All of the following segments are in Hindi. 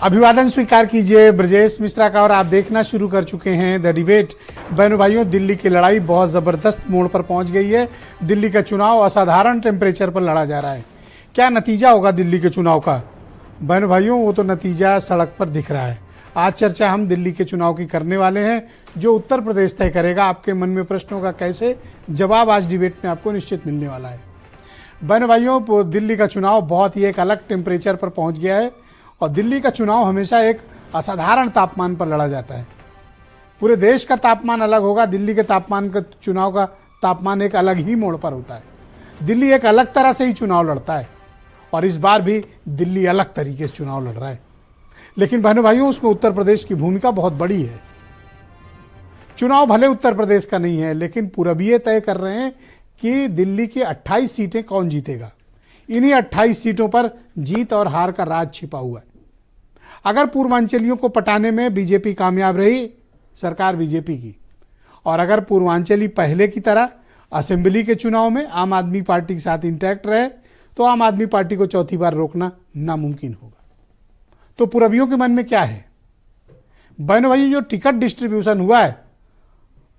अभिवादन स्वीकार कीजिए ब्रजेश मिश्रा का। और आप देखना शुरू कर चुके हैं द डिबेट। बहनों भाइयों, दिल्ली की लड़ाई बहुत ज़बरदस्त मोड़ पर पहुंच गई है। दिल्ली का चुनाव असाधारण टेम्परेचर पर लड़ा जा रहा है। क्या नतीजा होगा दिल्ली के चुनाव का? बहनों भाइयों, वो तो नतीजा सड़क पर दिख रहा है। आज चर्चा हम दिल्ली के चुनाव की करने वाले हैं, जो उत्तर प्रदेश तय करेगा। आपके मन में प्रश्नों का कैसे जवाब आज डिबेट में आपको निश्चित मिलने वाला है। बहनों भाइयों, दिल्ली का चुनाव बहुत ही एक अलग टेम्परेचर पर पहुंच गया है। और दिल्ली का चुनाव हमेशा एक असाधारण तापमान पर लड़ा जाता है। पूरे देश का तापमान अलग होगा, दिल्ली के तापमान का चुनाव का तापमान एक अलग ही मोड़ पर होता है। दिल्ली एक अलग तरह से ही चुनाव लड़ता है और इस बार भी दिल्ली अलग तरीके से चुनाव लड़ रहा है। लेकिन बहनों भाइयों, उसमें उत्तर प्रदेश की भूमिका बहुत बड़ी है। चुनाव भले उत्तर प्रदेश का नहीं है, लेकिन पूरबीय तय कर रहे हैं कि दिल्ली की 28 सीटें कौन जीतेगा। इन्हीं 28 सीटों पर जीत और हार का राज छिपा हुआ है। अगर पूर्वांचलियों को पटाने में बीजेपी कामयाब रही, सरकार बीजेपी की, और अगर पूर्वांचली पहले की तरह असेंबली के चुनाव में आम आदमी पार्टी के साथ इंटैक्ट रहे, तो आम आदमी पार्टी को चौथी बार रोकना नामुमकिन होगा। तो पूरबियों के मन में क्या है? बहनों भाई, जो टिकट डिस्ट्रीब्यूशन हुआ है,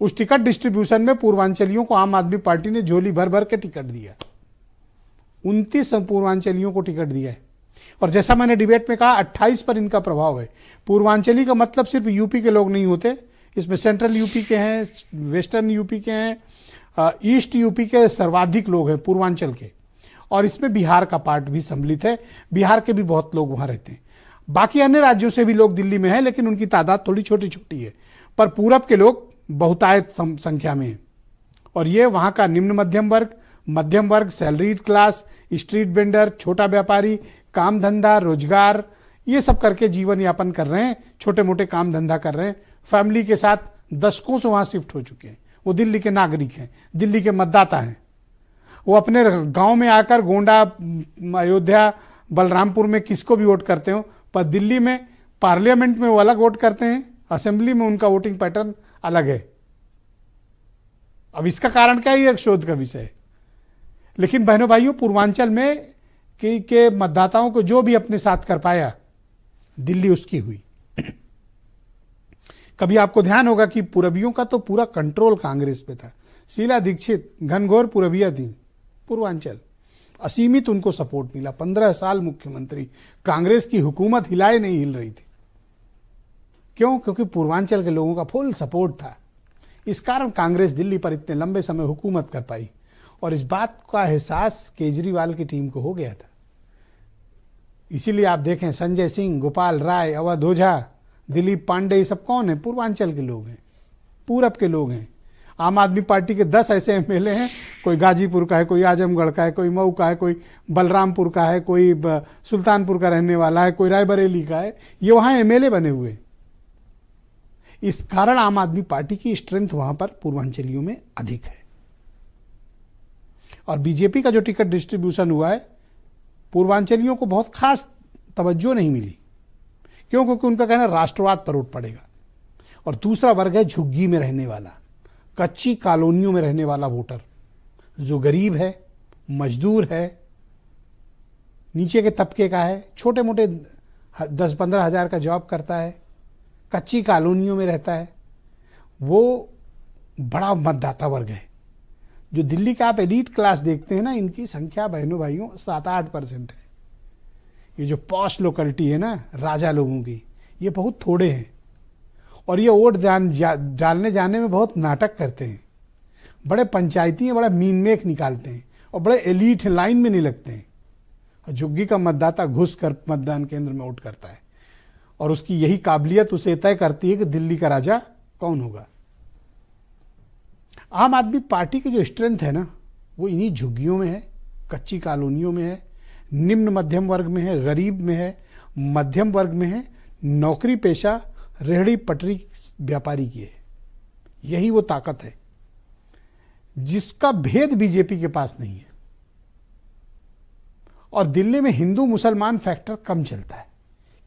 उस टिकट डिस्ट्रीब्यूशन में पूर्वांचलियों को आम आदमी पार्टी ने झोली भर भर के टिकट दिया। 29 पूर्वांचलियों को टिकट दिया है। और जैसा मैंने डिबेट में कहा, 28 पर इनका प्रभाव है। पूर्वांचली का मतलब सिर्फ यूपी के लोग नहीं होते, इसमें सेंट्रल यूपी के हैं, वेस्टर्न यूपी के हैं, ईस्ट यूपी के सर्वाधिक लोग हैं पूर्वांचल के। और इसमें बिहार का पार्ट भी सम्मिलित है। बिहार के भी बहुत लोग वहाँ रहते हैं। बाकी अन्य राज्यों से भी लोग दिल्ली में हैं, लेकिन उनकी तादाद थोड़ी छोटी छोटी है। पर पूरब के लोग बहुतायत संख्या में हैं। और ये वहाँ का निम्न मध्यम वर्ग, सैलरीड क्लास, स्ट्रीट वेंडर, छोटा व्यापारी, काम धंधा, रोजगार, ये सब करके जीवन यापन कर रहे हैं। छोटे मोटे काम धंधा कर रहे हैं। फैमिली के साथ दशकों से वहाँ शिफ्ट हो चुके हैं। वो दिल्ली के नागरिक हैं, दिल्ली के मतदाता हैं। वो अपने गांव में आकर गोंडा, अयोध्या, बलरामपुर में किसको भी वोट करते हो, पर दिल्ली में पार्लियामेंट में वो अलग वोट करते हैं, असेंबली में उनका वोटिंग पैटर्न अलग है। अब इसका कारण क्या है, ये एक शोध का विषय है। लेकिन बहनों भाइयों, पूर्वांचल में के मतदाताओं को जो भी अपने साथ कर पाया, दिल्ली उसकी हुई। कभी आपको ध्यान होगा कि पूरबियों का तो पूरा कंट्रोल कांग्रेस पे था। शीला दीक्षित घनघोर पूरबिया थी, पूर्वांचल, असीमित उनको सपोर्ट मिला। 15 साल मुख्यमंत्री, कांग्रेस की हुकूमत हिलाए नहीं हिल रही थी। क्यों? क्योंकि पूर्वांचल के लोगों का फुल सपोर्ट था। इस कारण कांग्रेस दिल्ली पर इतने लंबे समय हुकूमत कर पाई। और इस बात का एहसास केजरीवाल की टीम को हो गया था। इसीलिए आप देखें, संजय सिंह, गोपाल राय, अवध ओझा, दिलीप पांडे, ये सब कौन है? पूर्वांचल के लोग हैं, पूरब के लोग हैं। आम आदमी पार्टी के 10 ऐसे एमएलए हैं, कोई गाजीपुर का है, कोई आजमगढ़ का है, कोई मऊ का है, कोई बलरामपुर का है, कोई सुल्तानपुर का रहने वाला है, कोई रायबरेली का है। ये वहाँ एमएलए बने हुए। इस कारण आम आदमी पार्टी की स्ट्रेंथ वहाँ पर पूर्वांचलियों में अधिक है। और बीजेपी का जो टिकट डिस्ट्रीब्यूशन हुआ है, पूर्वांचलियों को बहुत खास तवज्जो नहीं मिली। क्यों? क्योंकि उनका कहना राष्ट्रवाद पर उठ पड़ेगा। और दूसरा वर्ग है झुग्गी में रहने वाला, कच्ची कॉलोनियों में रहने वाला वोटर, जो गरीब है, मजदूर है, नीचे के तबके का है, छोटे मोटे 10-15 हज़ार का जॉब करता है, कच्ची कॉलोनियों में रहता है। वो बड़ा मतदाता वर्ग है। जो दिल्ली का आप एलीट क्लास देखते हैं ना, इनकी संख्या बहनों भाइयों 7-8% है। ये जो पॉश लोकेलिटी है ना, राजा लोगों की, ये बहुत थोड़े हैं। और ये वोट डालने जाने में बहुत नाटक करते हैं, बड़े पंचायती हैं, बड़ा मीन मेख निकालते हैं और बड़े एलीट लाइन में नहीं लगते हैं। और झुग्गी का मतदाता घुस कर मतदान केंद्र में वोट करता है। और उसकी यही काबिलियत उसे तय करती है कि दिल्ली का राजा कौन होगा। आम आदमी पार्टी की जो स्ट्रेंथ है ना, वो इन्हीं झुग्गियों में है, कच्ची कॉलोनियों में है, निम्न मध्यम वर्ग में है, गरीब में है, मध्यम वर्ग में है, नौकरी पेशा रेहड़ी पटरी व्यापारी की है। यही वो ताकत है जिसका भेद बीजेपी के पास नहीं है। और दिल्ली में हिंदू मुसलमान फैक्टर कम चलता है।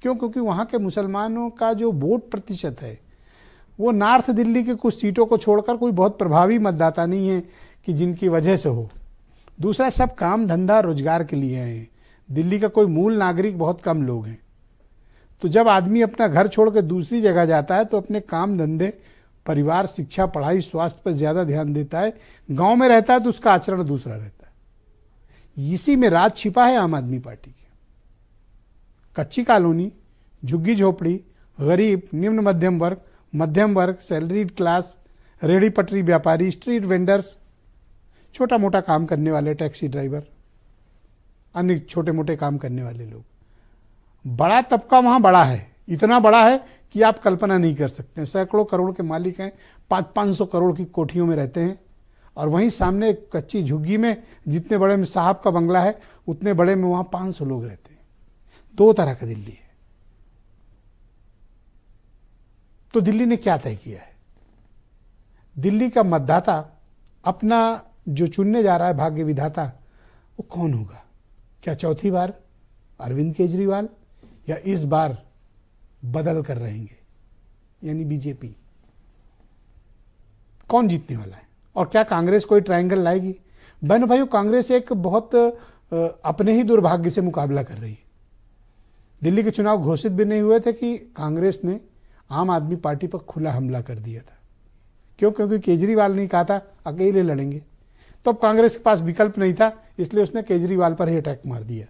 क्यों? क्योंकि वहाँ के मुसलमानों का जो वोट प्रतिशत है, वो नॉर्थ दिल्ली के कुछ सीटों को छोड़कर कोई बहुत प्रभावी मतदाता नहीं है कि जिनकी वजह से हो। दूसरा, सब काम धंधा रोजगार के लिए हैं। दिल्ली का कोई मूल नागरिक बहुत कम लोग हैं। तो जब आदमी अपना घर छोड़ के दूसरी जगह जाता है तो अपने काम धंधे, परिवार, शिक्षा, पढ़ाई, स्वास्थ्य पर ज्यादा ध्यान देता है। गांव में रहता है तो उसका आचरण दूसरा रहता है। इसी में राज छिपा है आम आदमी पार्टी के। कच्ची कॉलोनी, झुग्गी झोपड़ी, गरीब, निम्न मध्यम वर्ग, सैलरीड क्लास, रेहड़ी पटरी व्यापारी, स्ट्रीट वेंडर्स, छोटा मोटा काम करने वाले, टैक्सी ड्राइवर, अन्य छोटे मोटे काम करने वाले लोग, बड़ा तबका वहां बड़ा है। इतना बड़ा है कि आप कल्पना नहीं कर सकते। सैकड़ों करोड़ के मालिक हैं, 500-500 करोड़ की कोठियों में रहते हैं। और वहीं सामने एक कच्ची झुग्गी में जितने बड़े में साहब का बंगला है उतने बड़े में वहां 500 लोग रहते हैं। दो तरह का दिल्ली है। तो दिल्ली ने क्या तय किया है? दिल्ली का मतदाता अपना जो चुनने जा रहा है भाग्य विधाता, वो कौन होगा? क्या चौथी बार अरविंद केजरीवाल, या इस बार बदल कर रहेंगे यानी बीजेपी? कौन जीतने वाला है? और क्या कांग्रेस कोई ट्रायंगल लाएगी? बहनों भाइयों, कांग्रेस एक बहुत अपने ही दुर्भाग्य से मुकाबला कर रही है। दिल्ली के चुनाव घोषित भी नहीं हुए थे कि कांग्रेस ने आम आदमी पार्टी पर खुला हमला कर दिया था। क्यों? क्योंकि केजरीवाल ने कहा था अकेले लड़ेंगे। तो अब कांग्रेस के पास विकल्प नहीं था, इसलिए उसने केजरीवाल पर ही अटैक मार दिया।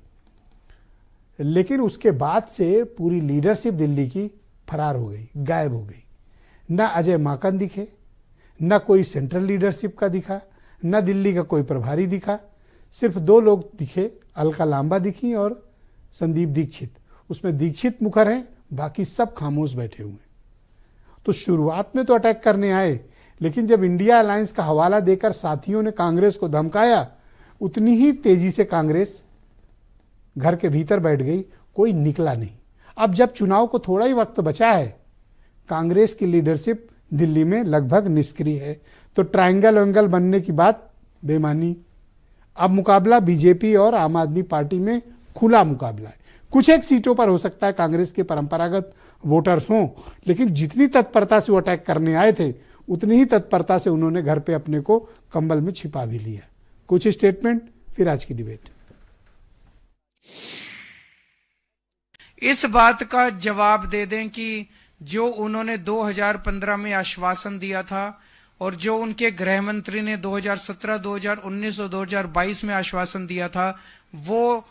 लेकिन उसके बाद से पूरी लीडरशिप दिल्ली की फरार हो गई, गायब हो गई। ना अजय माकन दिखे, ना कोई सेंट्रल लीडरशिप का दिखा, ना दिल्ली का कोई प्रभारी दिखा। सिर्फ दो लोग दिखे, अलका लांबा दिखी और संदीप दीक्षित। उसमें दीक्षित मुखर हैं, बाकी सब खामोश बैठे हुए। तो शुरुआत में तो अटैक करने आए, लेकिन जब इंडिया अलायंस का हवाला देकर साथियों ने कांग्रेस को धमकाया, उतनी ही तेजी से कांग्रेस घर के भीतर बैठ गई, कोई निकला नहीं। अब जब चुनाव को थोड़ा ही वक्त बचा है, कांग्रेस की लीडरशिप दिल्ली में लगभग निष्क्रिय है। तो ट्रायंगल वेंगल बनने की बात बेमानी। अब मुकाबला बीजेपी और आम आदमी पार्टी में खुला मुकाबला है। कुछ एक सीटों पर हो सकता है कांग्रेस के परंपरागत वोटर्स हों, लेकिन जितनी तत्परता से वो अटैक करने आए थे उतनी ही तत्परता से उन्होंने घर पे अपने को कंबल में छिपा भी लिया। कुछ स्टेटमेंट, फिर आज की डिबेट। इस बात का जवाब दे दें कि जो उन्होंने 2015 में आश्वासन दिया था और जो उनके गृह मंत्री ने 2017, 2019 और 2022 में आश्वासन दिया था, वो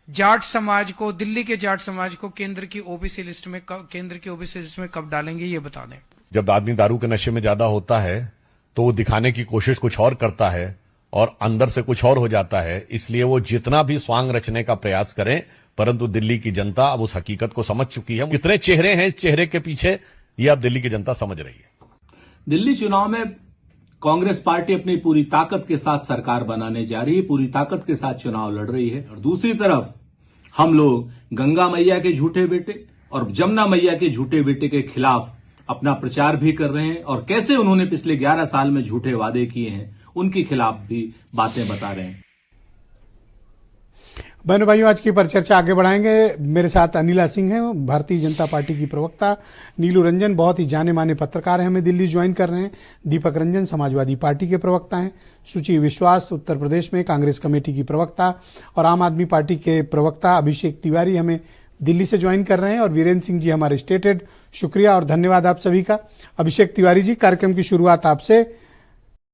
जाट समाज को, दिल्ली के जाट समाज को केंद्र की ओबीसी लिस्ट में कब डालेंगे, ये बता दें। जब आदमी दारू के नशे में ज्यादा होता है तो वो दिखाने की कोशिश कुछ और करता है और अंदर से कुछ और हो जाता है। इसलिए वो जितना भी स्वांग रचने का प्रयास करें, परंतु दिल्ली की जनता अब उस हकीकत को समझ चुकी है। कितने चेहरे हैं इस चेहरे के पीछे, ये अब दिल्ली की जनता समझ रही है। दिल्ली चुनाव में कांग्रेस पार्टी अपनी पूरी ताकत के साथ सरकार बनाने जा रही है, पूरी ताकत के साथ चुनाव लड़ रही है। और दूसरी तरफ हम लोग गंगा मैया के झूठे बेटे और जमुना मैया के झूठे बेटे के खिलाफ अपना प्रचार भी कर रहे हैं, और कैसे उन्होंने पिछले 11 साल में झूठे वादे किए हैं उनके खिलाफ भी बातें बता रहे हैं। बहनों भाइयों, आज की परिचर्चा आगे बढ़ाएंगे। मेरे साथ अनिला सिंह हैं, भारतीय जनता पार्टी की प्रवक्ता। नीलू रंजन बहुत ही जाने माने पत्रकार हैं, हमें दिल्ली ज्वाइन कर रहे हैं। दीपक रंजन समाजवादी पार्टी के प्रवक्ता हैं। सुचि विश्वास उत्तर प्रदेश में कांग्रेस कमेटी की प्रवक्ता, और आम आदमी पार्टी के प्रवक्ता अभिषेक तिवारी हमें दिल्ली से ज्वाइन कर रहे हैं। और वीरेंद्र सिंह जी हमारे स्टेट हेड। शुक्रिया और धन्यवाद आप सभी का। अभिषेक तिवारी जी, कार्यक्रम की शुरुआत आपसे।